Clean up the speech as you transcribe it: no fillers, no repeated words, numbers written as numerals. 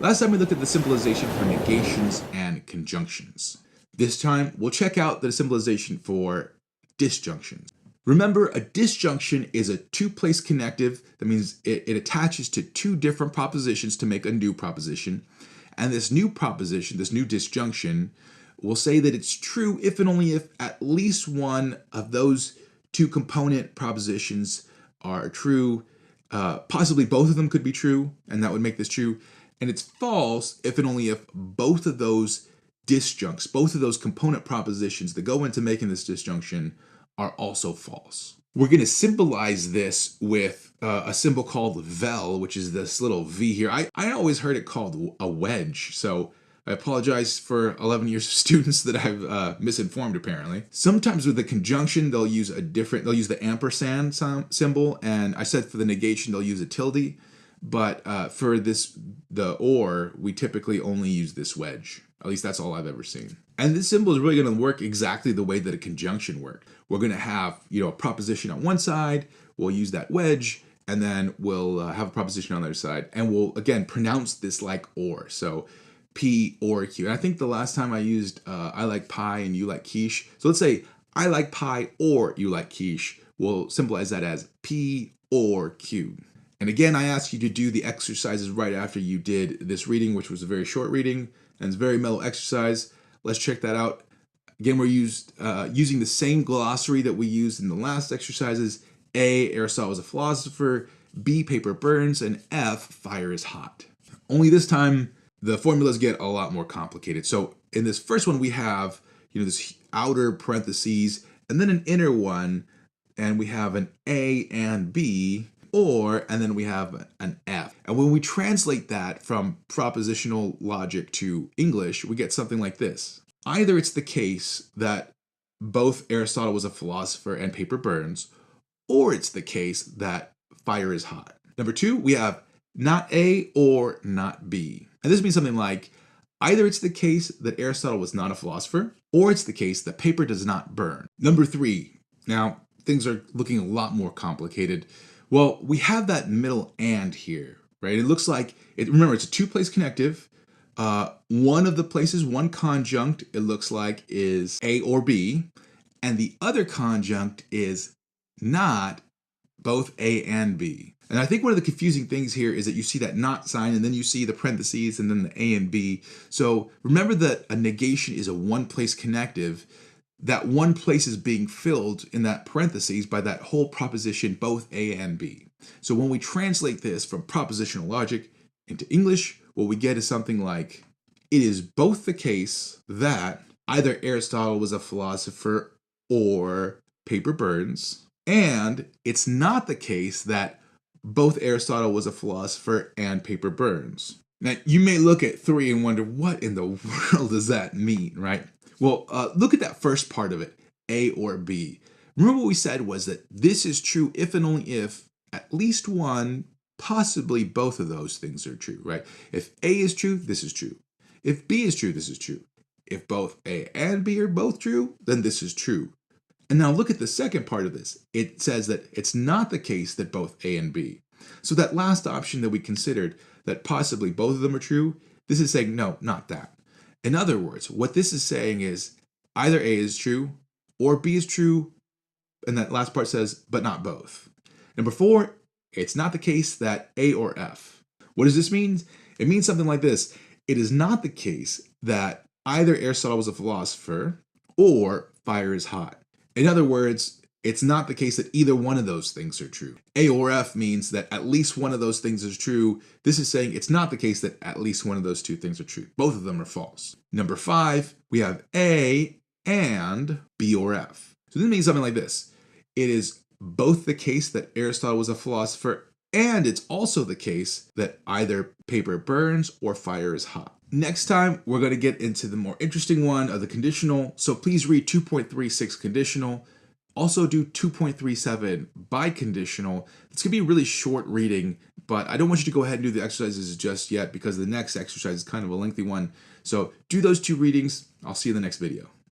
Last time we looked at the symbolization for negations and conjunctions. This time we'll check out the symbolization for disjunctions. Remember, a disjunction is a two-place connective. That means it attaches to two different propositions to make a new proposition. And this new proposition, this new disjunction, will say that it's true if and only if at least one of those two component propositions are true. Possibly both of them could be true, and that would make this true. And it's false if and only if both of those disjuncts, both of those component propositions that go into making this disjunction are also false. We're going to symbolize this with a symbol called vel, which is this little V here. I always heard it called a wedge, so I apologize for 11 years of students that I've misinformed apparently. Sometimes with the conjunction, they'll use the ampersand symbol, and I said for the negation, they'll use a tilde. But for the or, we typically only use this wedge. At least that's all I've ever seen. And this symbol is really going to work exactly the way that a conjunction worked. We're going to have, a proposition on one side, we'll use that wedge, and then we'll have a proposition on the other side. And we'll, again, pronounce this like or. So P or Q. And I think the last time I used I like pie and you like quiche. So let's say I like pie or you like quiche. We'll symbolize that as P or Q. And again, I asked you to do the exercises right after you did this reading, which was a very short reading, and it's a very mellow exercise. Let's check that out. Again, we're using the same glossary that we used in the last exercises. A, Aristotle was a philosopher. B, paper burns. And F, fire is hot. Only this time, the formulas get a lot more complicated. So in this first one, we have this outer parentheses, and then an inner one, and we have an A and B, and then we have an F. And when we translate that from propositional logic to English, we get something like this. Either it's the case that both Aristotle was a philosopher and paper burns, or it's the case that fire is hot. Number two, we have not A or not B. And this means something like, either it's the case that Aristotle was not a philosopher, or it's the case that paper does not burn. Number three, now things are looking a lot more complicated. Well, we have that middle and here, right? It looks like, remember, it's a two-place connective. One of the places, one conjunct, it looks like, is A or B, and the other conjunct is not both A and B. And I think one of the confusing things here is that you see that not sign, and then you see the parentheses, and then the A and B. So remember that a negation is a one-place connective. That one place is being filled in that parentheses by that whole proposition, both A and B. So when we translate this from propositional logic into English, what we get is something like, it is both the case that either Aristotle was a philosopher or paper burns, and it's not the case that both Aristotle was a philosopher and paper burns. Now, you may look at 3 and wonder, what in the world does that mean, right? Well, look at that first part of it, A or B. Remember what we said was that this is true if and only if at least one, possibly both of those things are true, right? If A is true, this is true. If B is true, this is true. If both A and B are both true, then this is true. And now look at the second part of this. It says that it's not the case that both A and B. So that last option that we considered, that possibly both of them are true, this is saying no, not that. In other words, what this is saying is either A is true or B is true, and that last part says, but not both. Number 4, it's not the case that A or F. What does this mean? It means something like this. It is not the case that either Aristotle was a philosopher or fire is hot. In other words, it's not the case that either one of those things are true. A or F means that at least one of those things is true. This is saying it's not the case that at least one of those two things are true. Both of them are false. Number 5, we have A and B or F. So this means something like this. It is both the case that Aristotle was a philosopher, and it's also the case that either paper burns or fire is hot. Next time, we're going to get into the more interesting one of the conditional. So please read 2.36 conditional. Also do 2.37 biconditional. It's going to be a really short reading, but I don't want you to go ahead and do the exercises just yet because the next exercise is kind of a lengthy one. So do those 2 readings. I'll see you in the next video.